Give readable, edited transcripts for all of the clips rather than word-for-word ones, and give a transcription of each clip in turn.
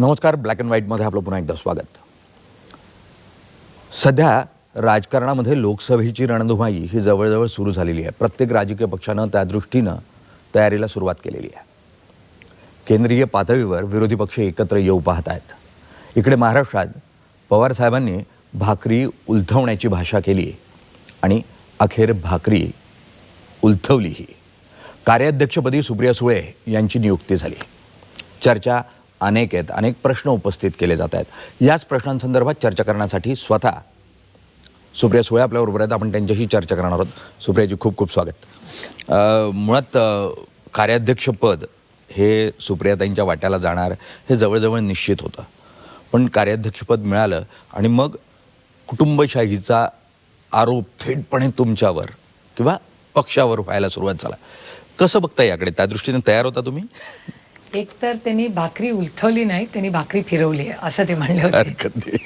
नमस्कार. Black and व्हाईटमध्ये आपलं पुन्हा एकदा स्वागत. सध्या राजकारणामध्ये लोकसभेची रणधुमाई ही जवळजवळ सुरू झालेली आहे. प्रत्येक राजकीय पक्षानं त्या दृष्टीनं तयारीला सुरुवात केलेली आहे. केंद्रीय पातळीवर विरोधी पक्ष एकत्र येऊ पाहत आहेत. इकडे महाराष्ट्रात पवार साहेबांनी भाकरी उलथवण्याची भाषा केली आणि अखेर भाकरी उलथवलीही. कार्याध्यक्षपदी सुप्रिया सुळे यांची नियुक्ती झाली. चर्चा अनेक आहेत, अनेक प्रश्न उपस्थित केले जात आहेत. याच प्रश्नांसंदर्भात चर्चा करण्यासाठी स्वतः सुप्रिया सुळे आपल्याबरोबर आहेत. आपण त्यांच्याशी चर्चा करणार आहोत. सुप्रियाजी, खूप खूप स्वागत. मुळात कार्याध्यक्षपद हे सुप्रियाताईंच्या वाट्याला जाणार हे जवळजवळ निश्चित होतं, पण कार्याध्यक्षपद मिळालं आणि मग कुटुंबशाहीचा आरोप थेटपणे तुमच्यावर किंवा पक्षावर व्हायला सुरुवात झाला. कसं बघता याकडे? त्या दृष्टीने तयार होता तुम्ही? एक तर त्यांनी भाकरी उलथवली नाही, त्यांनी भाकरी फिरवली आहे असं ते म्हणले होते.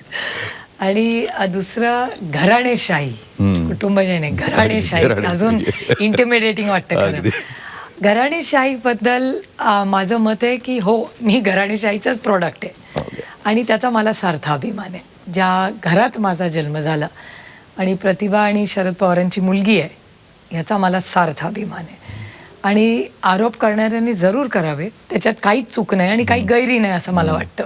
आणि दुसरं घराणेशाही, कुटुंबशाही नाही, घराणेशाही अजून इंटिमिडेटिंग वाटतं. खरं घराणेशाही बद्दल माझं मत आहे की हो, मी घराणेशाहीचाच प्रोडक्ट आहे आणि त्याचा मला सार्थ अभिमान आहे. ज्या घरात माझा जन्म झाला आणि प्रतिभा आणि शरद पवारांची मुलगी आहे याचा मला सार्थ अभिमान आहे. आणि आरोप करणाऱ्यांनी जरूर करावे, त्याच्यात काहीच चूक नाही आणि काही गैरी नाही असं मला वाटतं.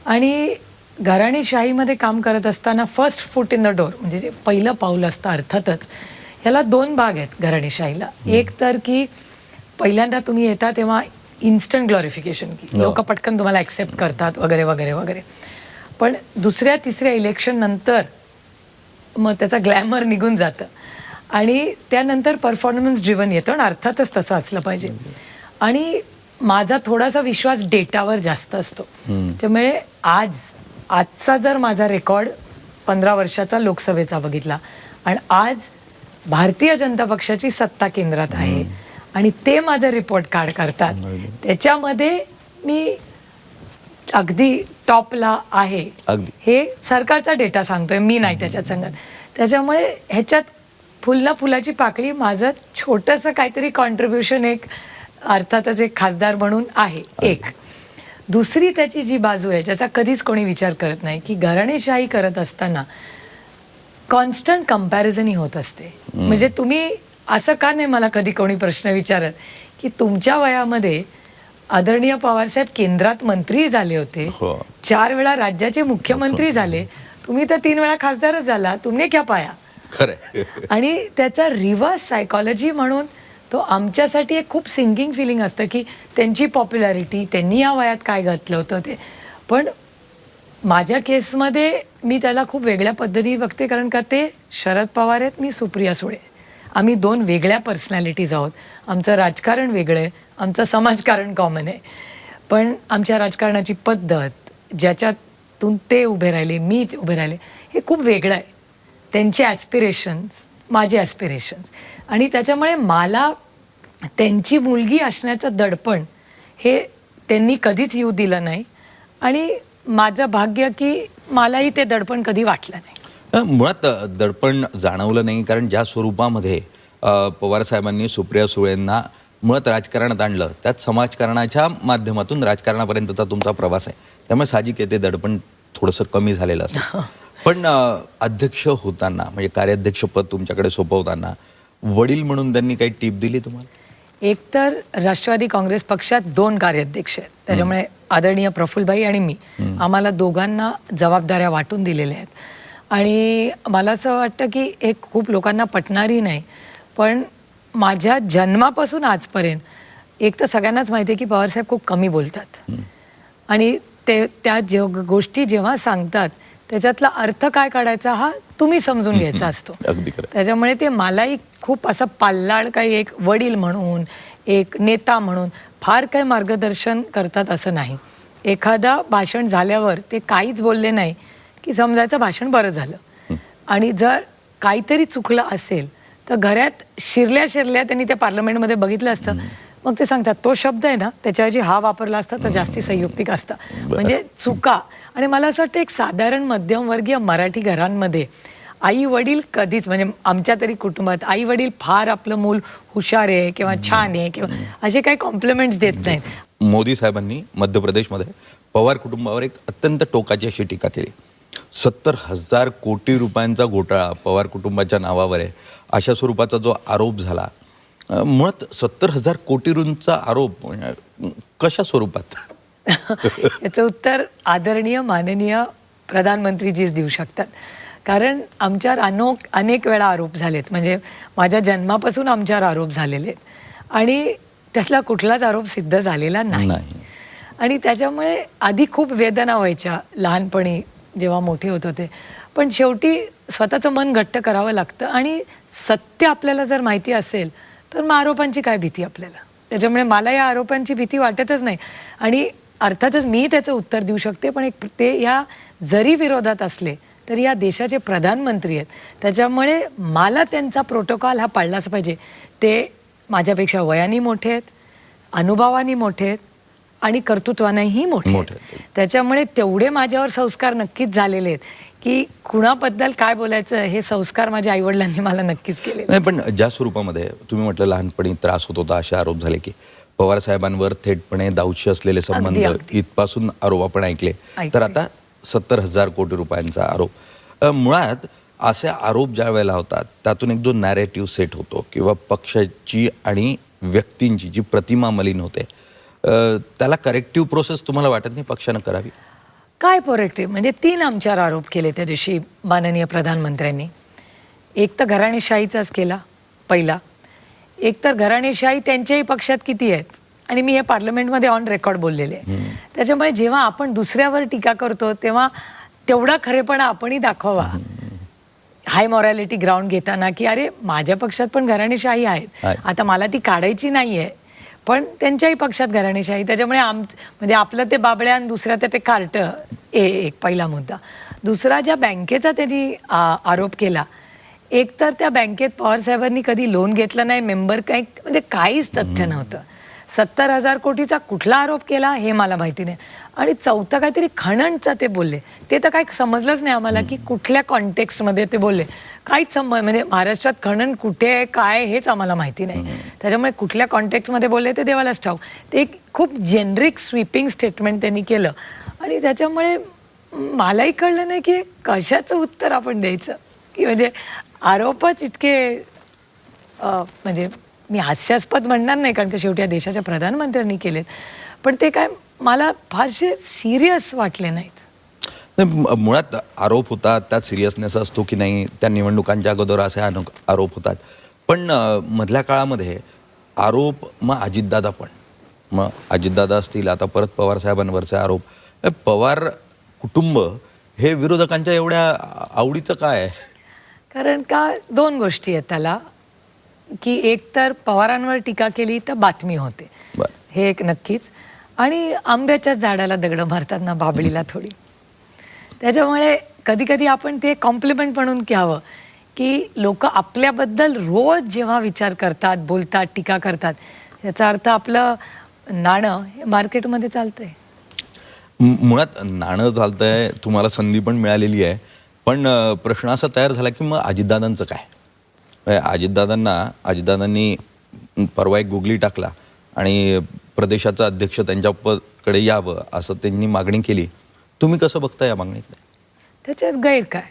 आणि घराणेशाहीमध्ये काम करत असताना first foot in the door म्हणजे जे पहिलं पाऊल असतं, अर्थातच ह्याला दोन भाग आहेत घराणेशाहीला. एक तर की पहिल्यांदा तुम्ही येता तेव्हा इन्स्टंट ग्लोरिफिकेशन, की लोक पटकन तुम्हाला ॲक्सेप्ट करतात वगैरे वगैरे वगैरे. पण दुसऱ्या तिसऱ्या इलेक्शन नंतर मग त्याचा ग्लॅमर निघून जातं आणि त्यानंतर परफॉर्मन्स ड्रिव्हन येतं आणि अर्थातच तसं असलं पाहिजे. आणि माझा थोडासा विश्वास डेटावर जास्त असतो. त्यामुळे आजचा जर माझा रेकॉर्ड 15 वर्षाचा लोकसभेचा बघितला आणि आज भारतीय जनता पक्षाची सत्ता केंद्रात आहे आणि ते माझं रिपोर्ट कार्ड करतात, त्याच्यामध्ये मी अगदी टॉपला आहे. हे सरकारचा डेटा सांगतोय, मी नाही त्याच्यात सांगत. त्याच्यामुळे ह्याच्यात फुलना फुलाची पाकळी माझं छोटंसं काहीतरी कॉन्ट्रीब्युशन एक अर्थातच एक खासदार म्हणून आहे. एक दुसरी त्याची जी बाजू आहे ज्याचा कधीच कोणी विचार करत नाही, की घराणेशाही करत असताना कॉन्स्टंट कंपॅरिझन ही होत असते. म्हणजे तुम्ही असं का नाही मला कधी कोणी प्रश्न विचारत की तुमच्या वयामध्ये आदरणीय पवारसाहेब केंद्रात मंत्री झाले होते, 4 वेळा राज्याचे मुख्यमंत्री झाले, तुम्ही तर 3 वेळा खासदारच झाला, तुमने क्या पाया. आणि त्याचा रिव्हर्स सायकॉलॉजी म्हणून तो आमच्यासाठी एक खूप सिंकिंग फिलिंग असतं की त्यांची पॉप्युलॅरिटी, त्यांनी या वयात काय घातलं होतं ते. पण माझ्या केसमध्ये मी त्याला खूप वेगळ्या पद्धतीने बघते, कारण का ते शरद पवार आहेत, मी सुप्रिया सुळे. आम्ही 2 वेगळ्या पर्सनॅलिटीज आहोत. आमचं राजकारण वेगळं आहे, आमचं समाजकारण कॉमन आहे. पण आमच्या राजकारणाची पद्धत, ज्याच्यातून ते उभे राहिले, मी उभे राहिले, हे खूप वेगळं आहे. त्यांचे ॲस्पिरेशन्स, माझे ॲस्पिरेशन्स. आणि त्याच्यामुळे मला त्यांची मुलगी असण्याचं दडपण हे त्यांनी कधीच येऊ दिलं नाही आणि माझं भाग्य की मलाही ते दडपण कधी वाटलं नाही. मुळात दडपण जाणवलं नाही, कारण ज्या स्वरूपामध्ये पवारसाहेबांनी सुप्रिया सुळेंना मुळात राजकारणात आणलं, त्यात समाजकारणाच्या माध्यमातून राजकारणापर्यंतचा तुमचा प्रवास आहे. त्यामुळे साहजिक आहे ते दडपण थोडंसं कमी झालेलं असतं. पण अध्यक्ष होताना म्हणजे कार्याध्यक्षपद तुमच्याकडे सोपवताना वडील म्हणून त्यांनी काही टीप दिली तुम्हाला? एक तर राष्ट्रवादी काँग्रेस पक्षात 2 कार्याध्यक्ष आहेत, त्याच्यामुळे आदरणीय प्रफुल्लभाई आणि मी, आम्हाला दोघांना जबाबदाऱ्या वाटून दिलेल्या आहेत. आणि मला असं वाटतं की एक खूप लोकांना पटणारी नाही, पण माझ्या जन्मापासून आजपर्यंत एक तर सगळ्यांनाच माहिती आहे की पवारसाहेब खूप कमी बोलतात आणि त्या गोष्टी जेव्हा सांगतात त्याच्यातला अर्थ काय काढायचा हा तुम्ही समजून घ्यायचा असतो. त्याच्यामुळे ते मलाही खूप असं पाल्लाळ काही एक वडील म्हणून, एक नेता म्हणून फार काही मार्गदर्शन करतात असं नाही. एखादा भाषण झाल्यावर ते काहीच बोलले नाही की समजायचं भाषण बरं झालं. आणि जर काहीतरी चुकलं असेल तर घरात शिरल्या त्यांनी त्या पार्लमेंटमध्ये बघितलं असतं, मग ते सांगतात तो शब्द आहे ना त्याच्याऐवजी हा वापरला असता तर जास्ती संयुक्तिक असतं. म्हणजे चुका. आणि मला असं वाटतं एक साधारण मध्यमवर्गीय मराठी घरांमध्ये आई वडील कधीच, म्हणजे आमच्या तरी कुटुंबात आई वडील फार आपलं मूल हुशार आहे किंवा छान आहे किंवा असे काही कॉम्प्लिमेंट्स देत नाहीत. मोदी साहेबांनी मध्य प्रदेशमध्ये पवार कुटुंबावर एक अत्यंत टोकाची अशी टीका केली. 70,000 कोटी रुपयांचा घोटाळा पवार कुटुंबाच्या नावावर आहे अशा स्वरूपाचा जो आरोप झाला. मुळात 70,000 कोटींचा आरोप कशा स्वरूपात? याचं उत्तर आदरणीय माननीय प्रधानमंत्रीजीच देऊ शकतात. कारण आमच्यावर अनेक वेळा आरोप झालेत, म्हणजे माझ्या जन्मापासून आमच्यावर आरोप झालेले आहेत आणि त्यातला कुठलाच आरोप सिद्ध झालेला नाही. आणि त्याच्यामुळे आधी खूप वेदना व्हायच्या लहानपणी जेव्हा मोठे होत होते. पण शेवटी स्वतःचं मन घट्ट करावं लागतं आणि सत्य आपल्याला जर माहिती असेल तर मग आरोपांची काय भीती आपल्याला. त्याच्यामुळे मला या आरोपांची भीती वाटतच नाही. आणि अर्थातच मी त्याचं उत्तर देऊ शकते, पण एक ते या जरी विरोधात असले तरी या देशाचे प्रधानमंत्री आहेत. त्याच्यामुळे मला त्यांचा प्रोटोकॉल हा पाळलाच पाहिजे. ते माझ्यापेक्षा वयाने मोठे आहेत, अनुभवाने मोठे आहेत आणि कर्तृत्वानेही मोठे आहेत. त्याच्यामुळे तेवढे माझ्यावर संस्कार नक्कीच झालेले आहेत की कुणाबद्दल काय बोलायचं हे संस्कार माझ्या आईवडिलांनी मला नक्कीच केले. नाही, पण ज्या स्वरूपामध्ये तुम्ही म्हटलं लहानपणी त्रास होत होता असे आरोप झाले की पवार साहेबांवर थेटपणे दाऊशी असलेले संबंध इथपासून आरोप आपण ऐकले. तर आता 70,000 कोटी रुपयांचा आरोप. मुळात असे आरोप ज्या वेळेला होतात त्यातून एक जो नॅरेटिव्ह सेट होतो किंवा पक्षाची आणि व्यक्तींची जी प्रतिमा मलिन होते, त्याला करेक्टिव्ह प्रोसेस तुम्हाला वाटत नाही पक्षानं करावी? काय करेक्टिव्ह म्हणजे 3 आमच्यावर आरोप केले त्या दिवशी माननीय प्रधानमंत्र्यांनी. एक तर घराणेशाहीचाच केला पहिला, एक तर घराणेशाही त्यांच्याही पक्षात किती आहेत आणि मी हे पार्लमेंटमध्ये ऑन रेकॉर्ड बोललेले आहे. त्याच्यामुळे जेव्हा आपण दुसऱ्यावर टीका करतो तेव्हा तेवढा खरेपणा आपणही दाखवावा हाय मॉरॅलिटी ग्राउंड घेताना की अरे माझ्या पक्षात पण घराणेशाही आहेत, आता मला ती काढायची नाही आहे, पण त्यांच्याही पक्षात घराणेशाही. त्याच्यामुळे म्हणजे आपलं ते बाबळ्या आणि दुसऱ्या ते कार्ट एक पहिला मुद्दा. दुसरा ज्या बँकेचा त्यांनी आरोप केला, एक तर त्या बँकेत पवार साहेबांनी कधी लोन घेतलं नाही, मेंबर काही म्हणजे काहीच तथ्य नव्हतं. 70,000 कोटीचा कुठला आरोप केला हे मला माहिती नाही. आणि चौथा काहीतरी खणणचा ते बोलले, ते तर काही समजलंच नाही आम्हाला की कुठल्या कॉन्टेक्स्टमध्ये ते बोलले. काहीच संबंध म्हणजे महाराष्ट्रात खणण कुठे आहे काय हेच आम्हाला माहिती नाही. त्याच्यामुळे कुठल्या कॉन्टेक्स्टमध्ये बोलले ते देवालाच ठाऊक. ते एक खूप जेनरिक स्वीपिंग स्टेटमेंट त्यांनी केलं आणि त्याच्यामुळे मलाही कळलं नाही की कशाचं उत्तर आपण द्यायचं. की म्हणजे आरोपच इतके म्हणजे मी हास्यास्पद म्हणणार नाही कारण की शेवटी या देशाच्या प्रधानमंत्र्यांनी केलेत, पण ते काय मला फारसे सिरियस वाटले नाहीत. मुळात आरोप होतात त्यात सिरियसनेस असतो की नाही, त्या निवडणुकांच्या अगोदर असे आरोप होतात. पण मधल्या काळामध्ये आरोप, मग अजितदादा पण, मग अजितदादा असतील, आता परत पवार साहेबांवरचे आरोप. पवार कुटुंब हे विरोधकांच्या एवढ्या आवडीचं काय आहे? कारण का 2 गोष्टी आहेत त्याला, की एक तर पवारांवर टीका केली तर बातमी होते, हे एक नक्कीच. आणि आंब्याच्या झाडाला दगड मारतात ना बाबळीला थोडी. त्याच्यामुळे कधी कधी आपण ते कॉम्प्लिमेंट म्हणून घ्यावं की लोक आपल्याबद्दल रोज जेव्हा विचार करतात, बोलतात, टीका करतात, याचा अर्थ आपलं नाणं हे मार्केटमध्ये चालतंय. मुळात नाणं चालतंय, तुम्हाला संधी पण मिळालेली आहे. पण प्रश्न असा तयार झाला की मग अजितदादांचं काय? अजितदादांनी परवा एक गुगली टाकला आणि प्रदेशाचं अध्यक्ष त्यांच्याकडे यावं असं त्यांनी मागणी केली. तुम्ही कसं बघता या मागणीकडे? त्याच्यात गैर काय?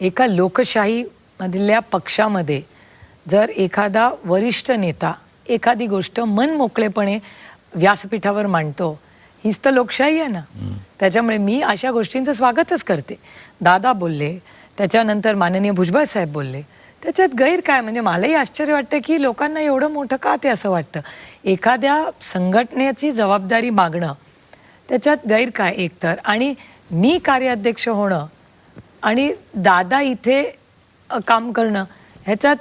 एका लोकशाहीमधल्या पक्षामध्ये जर एखादा वरिष्ठ नेता एखादी गोष्ट मन मोकळेपणे व्यासपीठावर मांडतो, हीच तर लोकशाही आहे ना. त्याच्यामुळे मी अशा गोष्टींचं स्वागतच करते. दादा बोलले, त्याच्यानंतर माननीय भुजबळ साहेब बोलले, त्याच्यात गैर काय? म्हणजे मलाही आश्चर्य वाटतं की लोकांना एवढं मोठं का ते असं वाटतं. एखाद्या संघटनेची जबाबदारी मागणं त्याच्यात गैर काय एकतर, आणि मी कार्याध्यक्ष होणं आणि दादा इथे काम करणं ह्याच्यात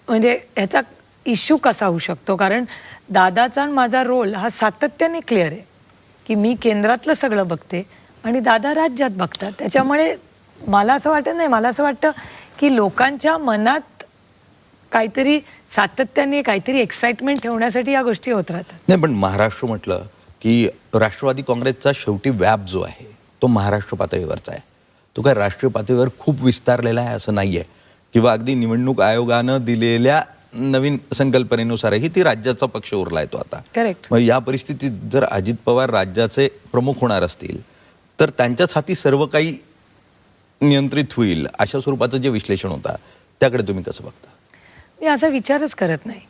म्हणजे ह्याचा इश्यू कसा होऊ शकतो? कारण दादाचा आणि माझा रोल हा सातत्याने क्लिअर आहे की मी केंद्रातलं सगळं बघते आणि दादा राज्यात बघतात. त्याच्यामुळे मला असं वाटत नाही, मला असं वाटतं की लोकांच्या मनात काहीतरी सातत्याने काहीतरी एक्साइटमेंट ठेवण्यासाठी या गोष्टी होत राहतात. नाही, पण महाराष्ट्र म्हटलं की राष्ट्रवादी काँग्रेसचा शेवटी व्याप जो आहे तो महाराष्ट्र पातळीवरचा आहे. तो काय राष्ट्रीय पातळीवर खूप विस्तारलेला आहे असं नाहीये, किंवा अगदी निवडणूक आयोगानं दिलेल्या नवीन संकल्पनेनुसारही ती राज्याचा पक्ष उरलाय तो आता. करेक्ट. मग या परिस्थितीत जर अजित पवार राज्याचे प्रमुख होणार असतील तर त्यांच्याच हाती सर्व काही नियंत्रित होईल अशा स्वरूपाचं जे विश्लेषण होता त्याकडे तुम्ही कसं बघता? मी असा विचारच करत नाही.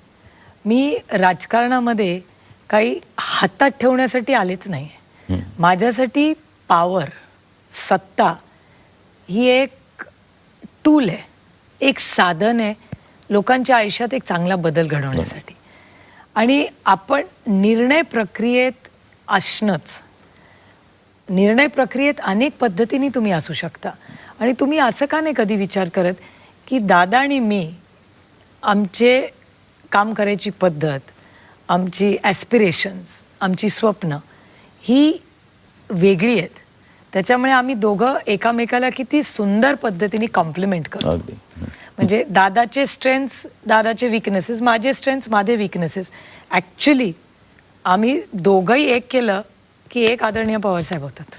मी राजकारणामध्ये काही हातात ठेवण्यासाठी आलेच नाही. माझ्यासाठी पॉवर, सत्ता ही एक टूल आहे, एक साधन आहे लोकांच्या आयुष्यात एक चांगला बदल घडवण्यासाठी. आणि आपण निर्णय प्रक्रियेत असणंच, निर्णय प्रक्रियेत अनेक पद्धतीने तुम्ही असू शकता. आणि तुम्ही असं का नाही कधी विचार करत की दादा आणि मी, आमचे काम करायची पद्धत, आमची ॲस्पिरेशन्स, आमची स्वप्न ही वेगळी आहेत. त्याच्यामुळे आम्ही दोघं एकामेकाला किती सुंदर पद्धतीने कॉम्प्लिमेंट करतो. म्हणजे दादाचे स्ट्रेंथ्स, दादाचे विकनेसेस, माझे स्ट्रेंथ्स, माझे विकनेसेस. ॲक्च्युली आम्ही दोघंही एक केलं की एक आदरणीय पवारसाहेब होतात.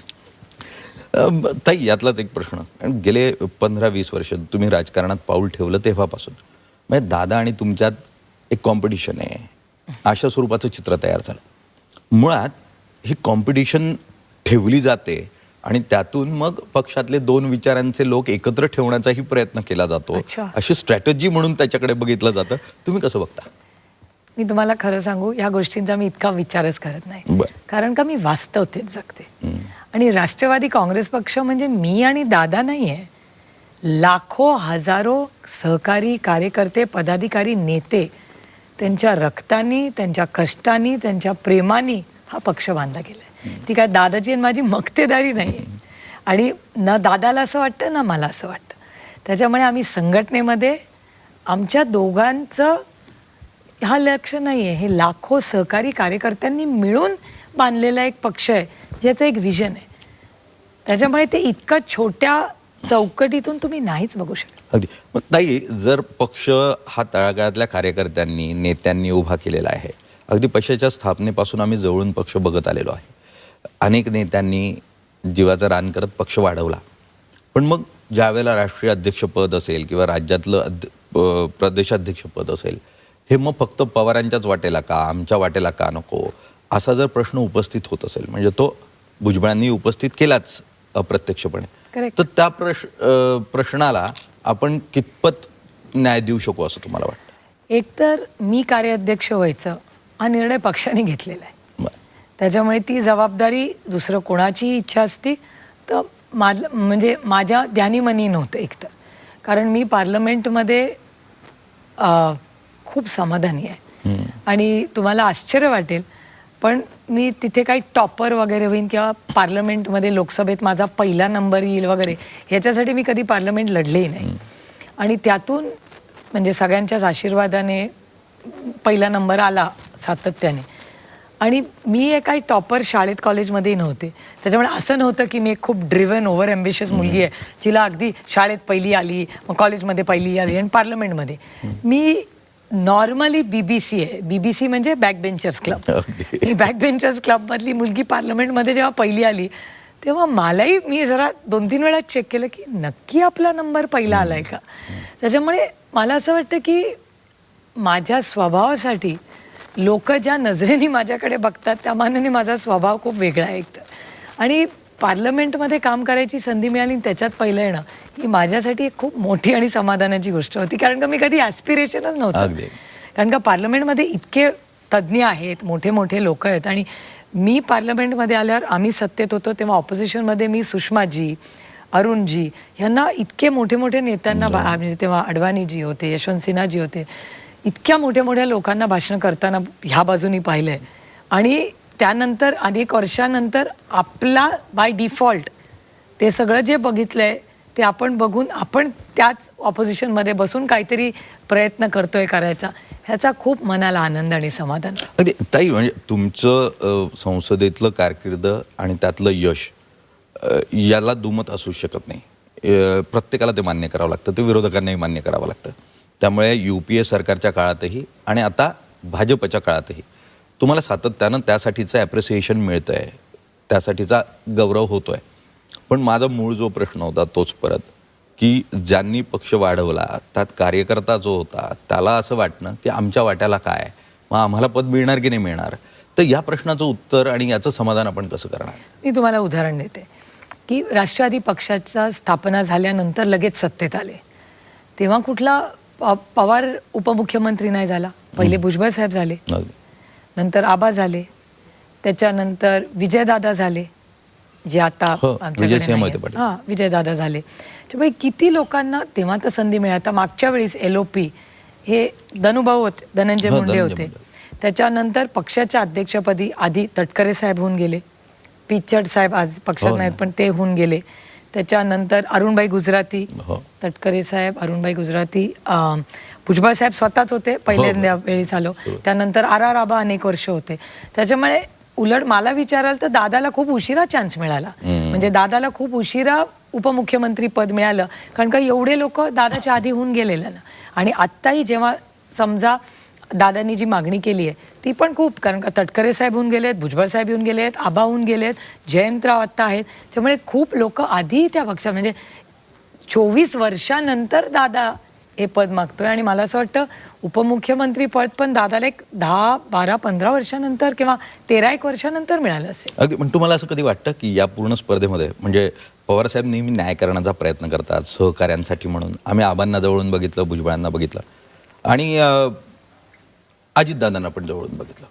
ताई, यातलाच एक प्रश्न. गेले 15-20 वर्ष तुम्ही राजकारणात पाऊल ठेवलं तेव्हापासून म्हणजे दादा आणि तुमच्यात एक कॉम्पिटिशन आहे अशा स्वरूपाचं चित्र तयार झालं. मुळात ही कॉम्पिटिशन ठेवली जाते आणि त्यातून मग पक्षातले दोन विचारांचे लोक एकत्र ठेवण्याचाही प्रयत्न केला जातो. अच्छा. अशी स्ट्रॅटेजी म्हणून त्याच्याकडे बघितलं जातं. तुम्ही कसं बघता? मी तुम्हाला खरं सांगू, या गोष्टींचा मी इतका विचारच करत नाही. बरं. कारण का मी वास्तवतेत जगते. आणि राष्ट्रवादी काँग्रेस पक्ष म्हणजे मी आणि दादा नाही आहे, लाखो हजारो सहकारी, कार्यकर्ते, पदाधिकारी, नेते, त्यांच्या रक्तानी, त्यांच्या कष्टानी, त्यांच्या प्रेमानी हा पक्ष बांधला गेलाय. ती काय दादाची आणि माझी मक्तेदारी नाही. आणि न दादाला असं वाटतं ना मला असं वाटतं. त्याच्यामुळे आम्ही संघटनेमध्ये आमच्या दोघांचं हा लक्ष नाही आहे, हे लाखो सहकारी कार्यकर्त्यांनी मिळून बांधलेला एक पक्ष आहे ज्याचं एक विजन आहे. त्याच्यामुळे ते इतकं छोट्या चौकटीतून तुम्ही नाहीच बघू शकता. अगदी. मग ताई, जर पक्ष हा तळागाळातल्या कार्यकर्त्यांनी, नेत्यांनी उभा केलेला आहे, अगदी पक्षाच्या स्थापनेपासून आम्ही जवळून पक्ष बघत आलेलो आहे, अनेक नेत्यांनी जीवाचं रान करत पक्ष वाढवला, पण मग ज्यावेळेला राष्ट्रीय अध्यक्षपद असेल किंवा राज्यातलं प्रदेशाध्यक्षपद असेल, हे मग फक्त पवारांच्याच वाटेला का, आमच्या वाटेला का नको, असा जर प्रश्न उपस्थित होत असेल, म्हणजे तो भुजबळांनी उपस्थित केलाच अप्रत्यक्षपणे, Correct. तर त्या प्रश्नाला आपण कितपत न्याय देऊ शकू असं तुम्हाला वाटतं? एकतर मी कार्याध्यक्ष व्हायचं हा निर्णय पक्षाने घेतलेला आहे. त्याच्यामुळे ती जबाबदारी दुसरं कोणाची इच्छा असती तर म्हणजे माझ्या ध्यानीमनी नव्हतं एकतर. कारण मी पार्लमेंटमध्ये खूप समाधानी आहे. आणि तुम्हाला आश्चर्य वाटेल पण मी तिथे काही टॉपर वगैरे होईन किंवा पार्लमेंटमध्ये लोकसभेत माझा पहिला नंबर येईल वगैरे ह्याच्यासाठी मी कधी पार्लमेंट लढलेही नाही. आणि त्यातून म्हणजे सगळ्यांच्याच आशीर्वादाने पहिला नंबर आला सातत्याने. आणि मी काही टॉपर शाळेत कॉलेजमध्येही नव्हते. त्याच्यामुळे असं नव्हतं की मी एक खूप ड्रिव्हन ओव्हर ॲम्बिशियस मुलगी आहे जिला अगदी शाळेत पहिली आली, मग कॉलेजमध्ये पहिली आली आणि पार्लमेंटमध्ये. मी नॉर्मली BBC आहे. BBC म्हणजे बॅकबेंचर्स क्लब. मी बॅकबेंचर्स क्लबमधली मुलगी पार्लमेंटमध्ये जेव्हा पहिली आली तेव्हा मलाही मी जरा 2-3 वेळा चेक केलं की नक्की आपला नंबर पहिला आलाय का. त्याच्यामुळे मला असं वाटतं की माझ्या स्वभावासाठी लोक ज्या नजरेने माझ्याकडे बघतात त्या मानाने माझा स्वभाव खूप वेगळा आहे एकतर. आणि पार्लमेंटमध्ये काम करायची संधी मिळाली त्याच्यात पहिलं येणं ही माझ्यासाठी एक खूप मोठी आणि समाधानाची गोष्ट होती. कारण का मी कधी ॲस्पिरेशनच नव्हतं. कारण का पार्लमेंटमध्ये इतके तज्ज्ञ आहेत, मोठे मोठे लोक आहेत. आणि मी पार्लमेंटमध्ये आल्यावर आम्ही सत्तेत होतो तेव्हा ऑपोजिशनमध्ये मी सुषमाजी, अरुणजी यांना इतके मोठे मोठे नेत्यांना म्हणजे तेव्हा अडवाणीजी होते, यशवंत सिन्हाजी होते, इतक्या मोठ्या मोठ्या लोकांना भाषण करताना ह्या बाजूनी पाहिलंय. आणि त्यानंतर अनेक वर्षानंतर आपला बाय डिफॉल्ट ते सगळं जे बघितलंय ते आपण बघून आपण त्याच ऑपोजिशनमध्ये बसून काहीतरी प्रयत्न करतोय करायचा, ह्याचा खूप मनाला आनंद आणि समाधान. अगदी ताई, म्हणजे तुमचं संसदेतलं कारकीर्द आणि त्यातलं यश याला दुमत असू शकत नाही. प्रत्येकाला ते मान्य करावं लागतं, ते विरोधकांनाही मान्य करावं लागतं. त्यामुळे UPA सरकारच्या काळातही आणि आता भाजपच्या काळातही तुम्हाला सातत्यानं त्यासाठीचं ॲप्रिसिएशन मिळतं आहे, त्यासाठीचा गौरव होतो आहे. पण माझा मूळ जो प्रश्न होता तोच परत की ज्यांनी पक्ष वाढवला त्यात कार्यकर्ता जो होता त्याला असं वाटणं की आमच्या वाट्याला काय, मग आम्हाला पद मिळणार की नाही मिळणार. तर या प्रश्नाचं उत्तर आणि याचं समाधान आपण कसं करणार? मी तुम्हाला उदाहरण देते की राष्ट्रवादी पक्षाचा स्थापना झाल्यानंतर लगेच सत्तेत आले तेव्हा कुठला पवार उपमुख्यमंत्री नाही झाला. पहिले भुजबळ साहेब झाले, नंतर आबा झाले, त्याच्यानंतर विजयदादा झाले जे आता विजयदादा झाले. त्यामुळे किती लोकांना तेव्हा तर संधी मिळाली. आता मागच्या वेळेस LOP हे धनुभाऊ होते, धनंजय मुंडे होते. त्याच्यानंतर पक्षाच्या अध्यक्षपदी आधी तटकरे साहेब होऊन गेले, पिचड साहेब आज पक्षात नाहीत पण ते होऊन गेले. त्याच्यानंतर अरुणभाई गुजराती, तटकरे साहेब, अरुणभाई गुजराती, भुजबळ साहेब स्वतःच होते पहिल्यांदा वेळी झालो. त्यानंतर RR आबा अनेक वर्ष होते. त्याच्यामुळे उलट मला विचाराल तर दादाला खूप उशिरा चान्स मिळाला. म्हणजे दादाला खूप उशिरा उपमुख्यमंत्री पद मिळालं कारण का एवढे लोक दादाच्या आधी होऊन गेलेलं ना. आणि आत्ताही जेव्हा समजा दादांनी जी मागणी केली आहे ती पण खूप, कारण का तटकरे साहेब होऊन गेलेत, भुजबळ साहेब येऊन गेलेत, आबा होऊन गेलेत, जयंतराव आत्ता आहेत. त्यामुळे खूप लोक आधी त्या पक्षात म्हणजे 24 वर्षानंतर दादा हे पद मागतोय. आणि मला असं वाटतं उपमुख्यमंत्री पद पण दादाला एक 10, 12, 15 वर्षानंतर किंवा 13 वर्षानंतर मिळालं असेल. अगदी. पण तुम्हाला असं कधी वाटतं की या पूर्ण स्पर्धेमध्ये म्हणजे पवारसाहेब नेहमी न्याय करण्याचा प्रयत्न करतात सहकार्यांसाठी म्हणून. आम्ही आबांना जवळून बघितलं, भुजबळांना बघितलं आणि अजितदादांना पण जवळून बघितलं.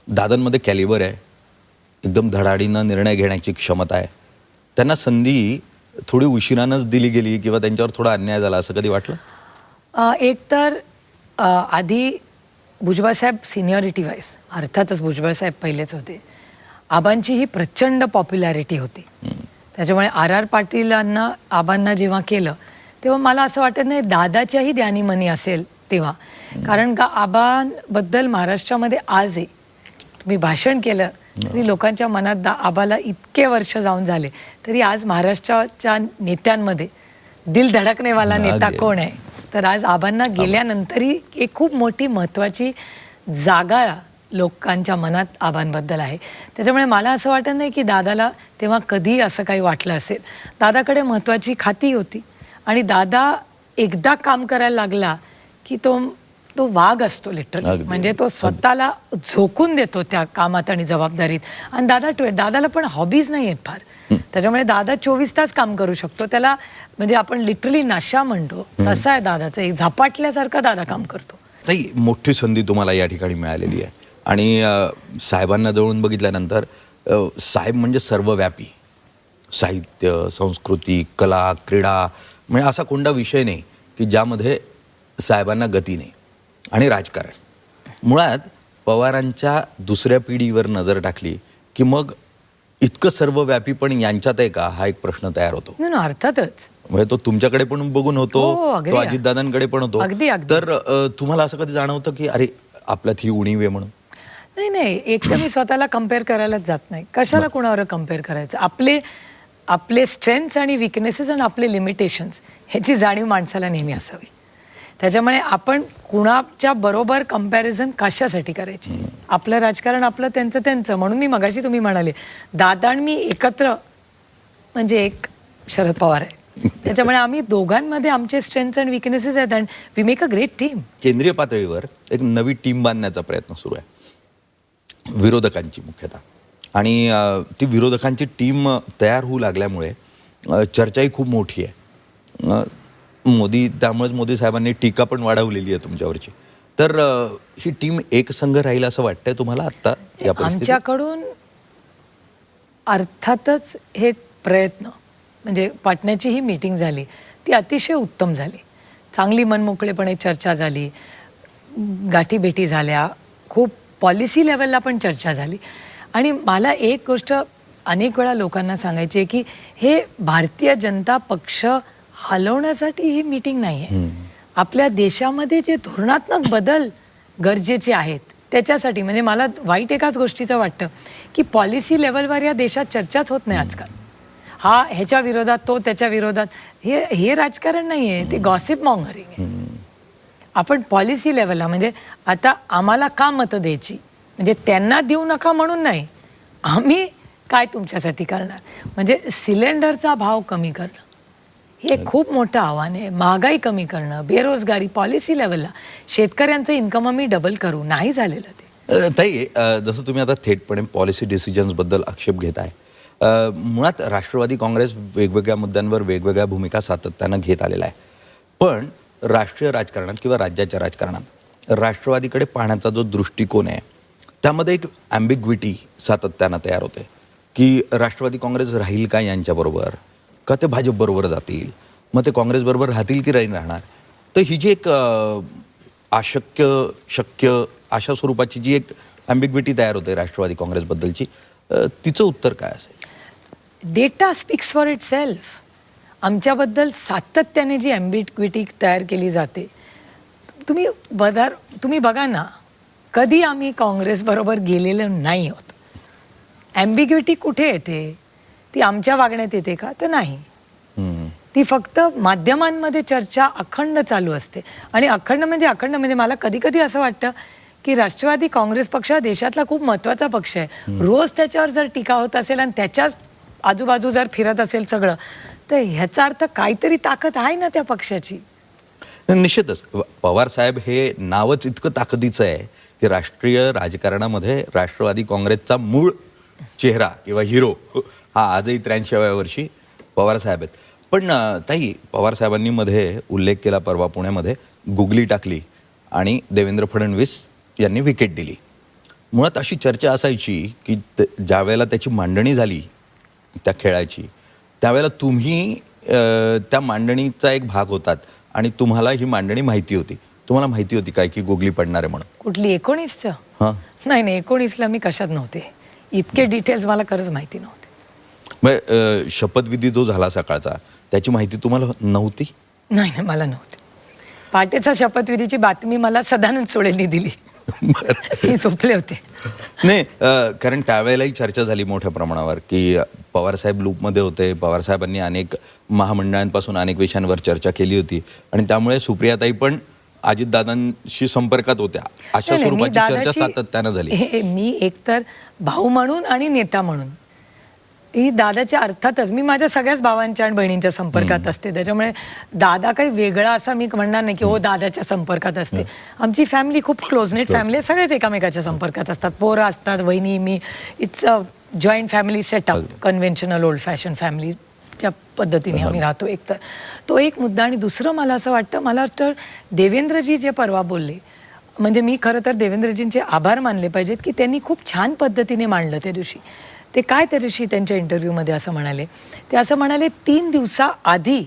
दादांमध्ये कॅलिबर आहे, एकदम धडाडीनं निर्णय घेण्याची क्षमता आहे. त्यांना संधी थोडी उशिरानंच दिली गेली किंवा त्यांच्यावर थोडा अन्याय झाला असं कधी वाटलं? एक तर आधी भुजबळ साहेब सिनियरिटी वाईज अर्थातच भुजबळ साहेब पहिलेच होते. आबांची ही प्रचंड पॉप्युलॅरिटी होती. त्याच्यामुळे RR पाटीलांना आबांना जेव्हा केलं तेव्हा मला असं वाटत नाही दादाच्याही ध्यानीमनी असेल तेव्हा. कारण का आबांबद्दल महाराष्ट्रामध्ये आज आहे, तुम्ही भाषण केलं तरी लोकांच्या मनात आबाला इतके वर्ष जाऊन झाले तरी आज महाराष्ट्राच्या नेत्यांमध्ये दिल धडकनेवाला नेता कोण आहे तर आज आबांना गेल्यानंतरही एक खूप मोठी महत्त्वाची जागा लोकांच्या मनात आबांबद्दल आहे. त्याच्यामुळे मला असं वाटत नाही की दादाला तेव्हा कधी असं काही वाटलं असेल. दादाकडे महत्त्वाची खाती होती आणि दादा एकदा काम करायला लागला की तो वाघ असतो लिटरली. म्हणजे तो स्वतःला झोकून देतो त्या कामात आणि जबाबदारीत. आणि दादाला पण हॉबीज नाही आहेत फार. त्याच्यामुळे दादा 24 तास काम करू शकतो. त्याला म्हणजे आपण लिटरली नशा म्हणतो तसा आहे दादाचं. एक झपाटल्यासारखं दादा काम करतो. ताई, मोठी संधी तुम्हाला या ठिकाणी मिळालेली आहे आणि साहेबांना जवळून बघितल्यानंतर साहेब म्हणजे सर्वव्यापी. साहित्य, संस्कृती, कला, क्रीडा म्हणजे असा कोणता विषय नाही की ज्यामध्ये साहेबांना गती नाही. आणि राजकारण मुळात पवारांच्या दुसऱ्या पिढीवर नजर टाकली की मग इतकं सर्वव्यापी पण यांच्यात आहे का हा एक प्रश्न तयार होतो. अर्थातच. म्हणजे तो तुमच्याकडे पण बघून होतो, तो अजितदादांकडे पण होतो. तर तुम्हाला असं कधी जाणवतं की अरे आपल्यात ही उणीव आहे म्हणून? नाही, एक तर मी स्वतःला कम्पेअर करायलाच जात नाही. कशाला कोणावर कम्पेअर करायचं? आपले स्ट्रेंथ्स आणि विकनेसेस आणि आपले लिमिटेशन्स ह्याची जाणीव माणसाला नेहमी असावी. त्याच्यामुळे आपण कुणाच्या बरोबर कंपॅरिझन कशासाठी करायची? आपलं राजकारण आपलं, त्यांचं त्यांचं. म्हणून मी मगाशी तुम्ही म्हणाले दादा आणि मी एकत्र म्हणजे एक शरद पवार आहे. त्याच्यामुळे आम्ही दोघांमध्ये आमचे स्ट्रेंथ्स अँड विकनेसेस आहेत and we make a great team. केंद्रीय पातळीवर एक नवी टीम बांधण्याचा प्रयत्न सुरू आहे विरोधकांची मुख्यतः. आणि ती विरोधकांची टीम तयार होऊ लागल्यामुळे चर्चाही खूप मोठी आहे. त्यामुळेच मोदी साहेबांनी टीका पण वाढवलेली आहे तुमच्यावरची. तर ही टीम एक संघ राहील असं वाटतंय तुम्हाला आता या परिस्थितीत? आमच्याकडून अर्थातच हे प्रयत्न म्हणजे पाटण्याची ही मीटिंग झाली ती अतिशय उत्तम झाली. चांगली मनमोकळेपणे चर्चा झाली, गाठीभेटी झाल्या, खूप पॉलिसी लेवलला पण चर्चा झाली. आणि मला एक गोष्ट अनेक वेळा लोकांना सांगायची आहे की हे भारतीय जनता पक्ष हलवण्यासाठी ही मीटिंग नाही आहे. आपल्या देशामध्ये जे धोरणात्मक बदल गरजेचे आहेत त्याच्यासाठी. म्हणजे मला वाईट एकाच गोष्टीचं वाटतं की पॉलिसी लेवलवर या देशात चर्चाच होत नाही आजकाल. हा ह्याच्या विरोधात, तो त्याच्या विरोधात, हे राजकारण नाही आहे, ते गॉसिप मॉंगरिंग आहे. आपण पॉलिसी लेवलला म्हणजे आता आम्हाला का मतं द्यायची म्हणजे त्यांना देऊ नका म्हणून नाही, आम्ही काय तुमच्यासाठी करणार. म्हणजे सिलेंडरचा भाव कमी करणं हे खूप मोठं आव्हान आहे. महागाई कमी करणं, बेरोजगारी, पॉलिसी लेवलला शेतकऱ्यांचं इन्कम आम्ही डबल करू, नाही झालेलं ते. ताई, जसं तुम्ही आता थेटपणे पॉलिसी डिसिजन्स बद्दल आक्षेप घेत आहे, मुळात राष्ट्रवादी काँग्रेस वेगवेगळ्या मुद्द्यांवर वेगवेगळ्या भूमिका सातत्यानं घेत आलेला आहे. पण राष्ट्रीय राजकारणात किंवा राज्याच्या राजकारणात राष्ट्रवादीकडे पाहण्याचा जो दृष्टिकोन आहे त्यामध्ये एक ॲम्बिग्विटी सातत्यानं तयार होते की राष्ट्रवादी काँग्रेस राहील का यांच्याबरोबर, का ते भाजपबरोबर जातील, मग ते काँग्रेसबरोबर राहतील की राहणार. तर ही जी एक अशक्य शक्य अशा स्वरूपाची जी एक ॲम्बिग्विटी तयार होते राष्ट्रवादी काँग्रेसबद्दलची, तिचं उत्तर काय असेल? Data speaks for it self. आमच्याबद्दल सातत्याने जी ॲम्बिग्विटी तयार केली जाते, तुम्ही बघा ना, कधी आम्ही काँग्रेसबरोबर गेलेलो नाही आहोत. ॲम्बिग्विटी कुठे येते? ती आमच्या वागण्यात येते का? तर नाही. ती फक्त माध्यमांमध्ये चर्चा अखंड चालू असते. आणि अखंड म्हणजे मला कधी कधी असं वाटतं की राष्ट्रवादी काँग्रेस पक्ष हा देशातला खूप महत्त्वाचा पक्ष आहे. रोज त्याच्यावर जर टीका होत असेल आणि त्याच्याच आजूबाजू जर फिरत असेल सगळं, तर ह्याचा अर्थ काहीतरी ताकद आहे ना त्या पक्षाची. निश्चितच पवार साहेब हे नावच इतकं ताकदीचं आहे की राष्ट्रीय राजकारणामध्ये राष्ट्रवादी काँग्रेसचा मूळ चेहरा किंवा हिरो हा आजही 83व्या वर्षी पवार साहेब आहेत. पण ताई, पवार साहेबांनी मध्ये उल्लेख केला, परवा पुण्यामध्ये गुगली टाकली आणि देवेंद्र फडणवीस यांनी विकेट दिली. मुळात अशी चर्चा असायची की ज्या वेळेला त्याची मांडणी झाली त्या खेळाची, त्यावेळेला तुम्ही त्या मांडणीचा एक भाग होतात आणि तुम्हाला ही मांडणी माहिती होती. तुम्हाला माहिती होती काय की गुगली पडणार आहे म्हणून? कुठली 19चं? हां, नाही 19ला मी कशात नव्हते. इतके डिटेल्स मला खरंच माहिती नव्हते. मग शपथविधी जो झाला सकाळचा त्याची माहिती तुम्हाला नव्हती? नाही मला नव्हती. पहाटेचा शपथविधीची बातमी मला सदानंद सोळेंनी दिली. मी झोपले होते. नाही, कारण त्यावेळेलाही चर्चा झाली मोठ्या प्रमाणावर की पवारसाहेब लूपमध्ये होते. पवारसाहेबांनी अनेक महामंडळांपासून अनेक विषयांवर चर्चा केली होती आणि त्यामुळे सुप्रियाताई पण अजितदादांशी संपर्कात होत्या. अशा स्वरूपाची चर्चा सातत्यानं झाली. मी एकतर भाऊ म्हणून आणि नेता म्हणून ही दादाच्या अर्थातच मी माझ्या सगळ्याच भावांच्या आणि बहिणींच्या संपर्कात असते. त्याच्यामुळे दादा काही वेगळा असा मी म्हणणार नाही की हो दादाच्या संपर्कात असते. आमची फॅमिली खूप क्लोजनेट फॅमिली आहे. सगळेच एकामेकाच्या संपर्कात असतात. पोरं असतात, वहिनी, मी. It's a joint family setup, conventional old fashion फॅमिलीच्या पद्धतीने आम्ही राहतो. एकतर तो एक मुद्दा. आणि दुसरं मला असं वाटतं देवेंद्रजी जे परवा बोलले, म्हणजे मी खरं तर देवेंद्रजींचे आभार मानले पाहिजेत की त्यांनी खूप छान पद्धतीने मांडलं त्या दिवशी. ते काय त्या दिवशी त्यांच्या इंटरव्ह्यूमध्ये असं म्हणाले, ते असं म्हणाले 3 दिवसाआधी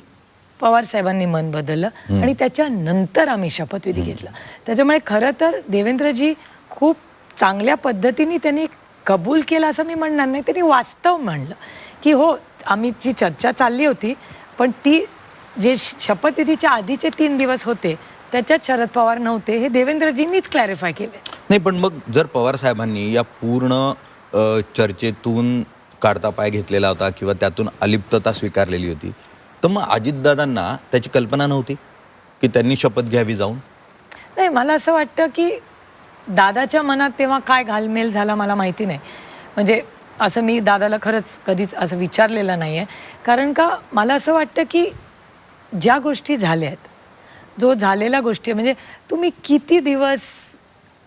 पवार साहेबांनी मन बदललं आणि त्याच्यानंतर आम्ही शपथविधी घेतला. त्याच्यामुळे खरं तर देवेंद्रजी खूप चांगल्या पद्धतीने त्यांनी कबूल केलं असं मी म्हणणार नाही. त्यांनी वास्तव म्हणलं की हो आम्हीची चर्चा चालली होती, पण ती जे शपथविधीच्या आधीचे 3 दिवस होते त्याच्यात शरद पवार नव्हते हे देवेंद्रजींनीच क्लॅरिफाय केले. नाही, पण मग जर पवार साहेबांनी या पूर्ण चर्चेतून काढता पाय घेतलेला होता किंवा त्यातून अलिप्तता स्वीकारलेली होती, तर मग अजितदादांना त्याची कल्पना नव्हती की त्यांनी शपथ घ्यावी जाऊन? नाही, मला असं वाटतं की दादाच्या मनात तेव्हा काय घालमेल झाला मला माहिती नाही. म्हणजे असं मी दादाला खरंच कधीच असं विचारलेलं नाही आहे. कारण का मला असं वाटतं की ज्या गोष्टी झाल्या आहेत, जो झालेल्या गोष्टी, म्हणजे तुम्ही किती दिवस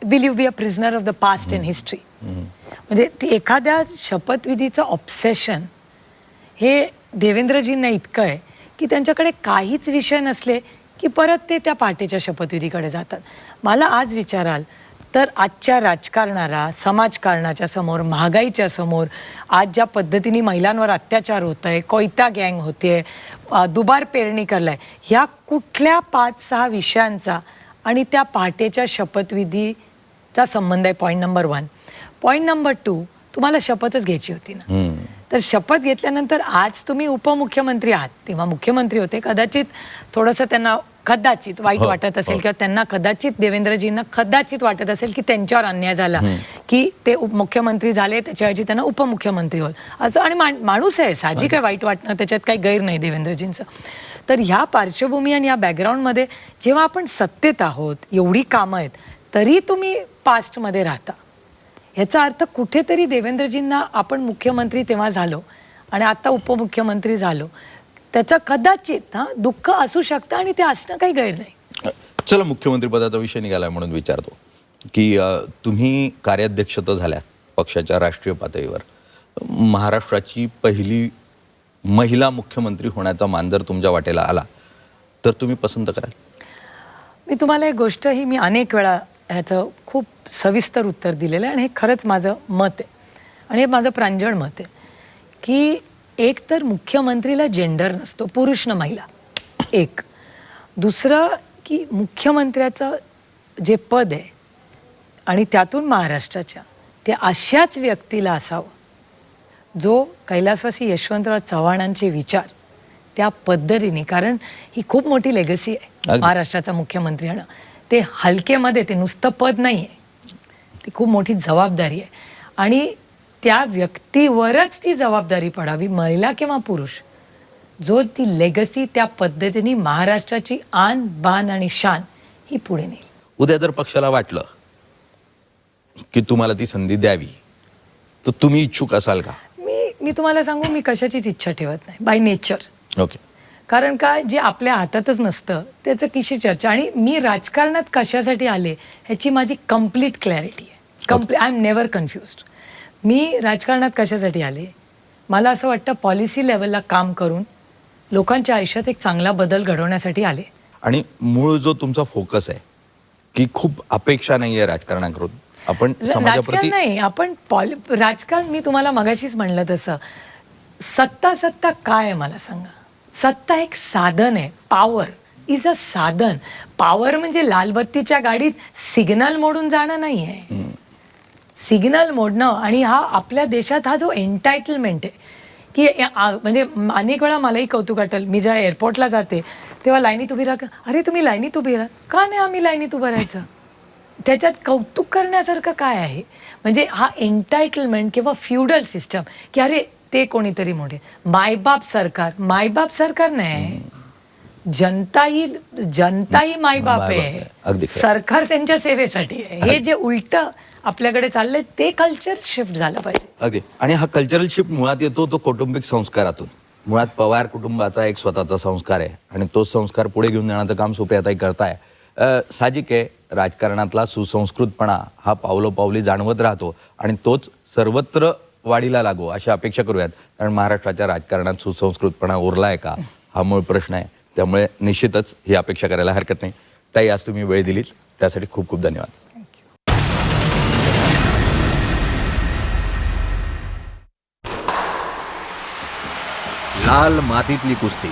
will you be a prisoner of the past in history. म्हणजे एखाद्या शपथविधीचं ऑब्सेशन हे देवेंद्रजींना इतकं आहे की त्यांच्याकडे काहीच विषय नसले की परत ते त्या पहाटेच्या शपथविधीकडे जातात. मला आज विचाराल तर आजच्या राजकारणाला, समाजकारणाच्या समोर, महागाईच्या समोर, आज ज्या पद्धतीने महिलांवर अत्याचार होत आहे, कोयता गँग होते, दुबार पेरणी करलाय, ह्या कुठल्या 5-6 विषयांचा आणि त्या पहाटेच्या शपथविधीचा संबंध आहे? Point number 1. पॉईंट नंबर 2, तुम्हाला शपथच घ्यायची होती ना. तर शपथ घेतल्यानंतर आज तुम्ही उपमुख्यमंत्री आहात, तेव्हा मुख्यमंत्री होते, कदाचित थोडंसं त्यांना कदाचित वाईट वाटत असेल किंवा त्यांना कदाचित देवेंद्रजींना कदाचित वाटत असेल की त्यांच्यावर अन्याय झाला की ते मुख्यमंत्री झाले, त्याच्याऐवजी त्यांना उपमुख्यमंत्री होईल असं. आणि माणूस आहे, साहजिक आहे वाईट वाटणं, त्याच्यात काही गैर नाही देवेंद्रजींचं. तर ह्या पार्श्वभूमी आणि या बॅकग्राऊंडमध्ये जेव्हा आपण सत्तेत आहोत, एवढी कामं आहेत, तरी तुम्ही पास्टमध्ये राहता, ह्याचा अर्थ कुठेतरी देवेंद्रजींना आपण मुख्यमंत्री तेव्हा झालो आणि आता उपमुख्यमंत्री झालो, त्याचं कदाचित दुःख असू शकतं आणि ते असणं काही गैर नाही. चला मुख्यमंत्री पदाचा विषय निघालाय म्हणून विचारतो की तुम्ही कार्याध्यक्ष तर झाल्या पक्षाच्या राष्ट्रीय पातळीवर. महाराष्ट्राची पहिली महिला मुख्यमंत्री होण्याचा मान जर तुमच्या वाटेला आला तर तुम्ही पसंत कराल? मी तुम्हाला एक गोष्ट ही मी अनेक वेळा ह्याचं खूप सविस्तर उत्तर दिलेलं आहे आणि हे खरंच माझं मत आहे आणि हे माझं प्रांजळ मत आहे की एक तर मुख्यमंत्रीला जेंडर नसतो, पुरुष न महिला. एक दुसरं की मुख्यमंत्र्याचं जे पद आहे आणि त्यातून महाराष्ट्राच्या ते अशाच व्यक्तीला असावं जो कैलासवासी यशवंतराव चव्हाणांचे विचार त्या पद्धतीने, कारण ही खूप मोठी लेगसी आहे महाराष्ट्राचा मुख्यमंत्री होणं. ते हलकेमध्ये ते नुसतं पद नाही आहे, ती खूप मोठी जबाबदारी आहे आणि त्या व्यक्तीवरच ती जबाबदारी पडावी, महिला किंवा पुरुष, जो ती लेगसी त्या पद्धतीने महाराष्ट्राची आन बान आणि शान ही पुढे नेईल. उद्या जर पक्षाला वाटलं की तुम्हाला ती संधी द्यावी तर तुम्ही इच्छुक असाल का? मी तुम्हाला सांगू, मी कशाचीच इच्छा ठेवत नाही बाय नेचर. ओके. कारण का जे आपल्या हातातच नसतं त्याचं किशी चर्चा. आणि मी राजकारणात कशासाठी आले ह्याची माझी कम्प्लीट क्लॅरिटी आहे. I am never confused. मी राजकारणात कशासाठी आले, मला असं वाटतं पॉलिसी लेवलला काम करून लोकांच्या आयुष्यात एक चांगला बदल घडवण्यासाठी आले. आणि मूळ जो तुमचा फोकस आहे की खूप अपेक्षा नाहीये राजकारणाकडून, आपण समाजाप्रती राजकारण नाही, आपण राजकारण, मी तुम्हाला मगाशीच म्हणलं तसं, सत्ता काय आहे मला सांगा. सत्ता एक साधन आहे. पॉवर इज अ साधन. पॉवर म्हणजे लालबत्तीच्या गाडीत सिग्नल मोडून जाणं नाही आहे. सिग्नल मोडणं, आणि हा आपल्या देशात हा जो एंटायटलमेंट आहे की म्हणजे अनेक वेळा मलाही कौतुक वाटेल, मी जेव्हा एअरपोर्टला जाते तेव्हा लाईनीत उभी राहा, अरे तुम्ही लाईनीत उभी राहा, का नाही आम्ही लाईनीत उभं राहायचं, त्याच्यात कौतुक करण्यासारखं काय आहे. म्हणजे हा एंटायटलमेंट किंवा फ्युडल सिस्टम की अरे ते कोणीतरी मोठे, मायबाप सरकार नाही, जनता ही मायबाप आहे, सरकार त्यांच्या सेवेसाठी आहे. हे जे उलट आपल्याकडे चाललंय ते कल्चर शिफ्ट झालं पाहिजे. अगदी. आणि हा कल्चरल शिफ्ट मुळात येतो तो कौटुंबिक संस्कारातून. मुळात पवार कुटुंबाचा एक स्वतःचा संस्कार आहे आणि तो संस्कार पुढे घेऊन जाण्याचं काम सुप्रियाताई करताय. साहजिक आहे, राजकारणातला सुसंस्कृतपणा हा पावलोपावली जाणवत राहतो आणि तोच सर्वत्र वाढीला लागो अशी अपेक्षा करूयात. कारण महाराष्ट्राच्या राजकारणात सुसंस्कृतपणा उरला आहे का हा मूळ प्रश्न आहे. त्यामुळे निश्चितच ही अपेक्षा करायला हरकत नाही. ताई, आज तुम्ही वेळ दिलीत त्यासाठी खूप खूप धन्यवाद. लाल मातीतली कुस्ती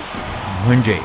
म्हणजे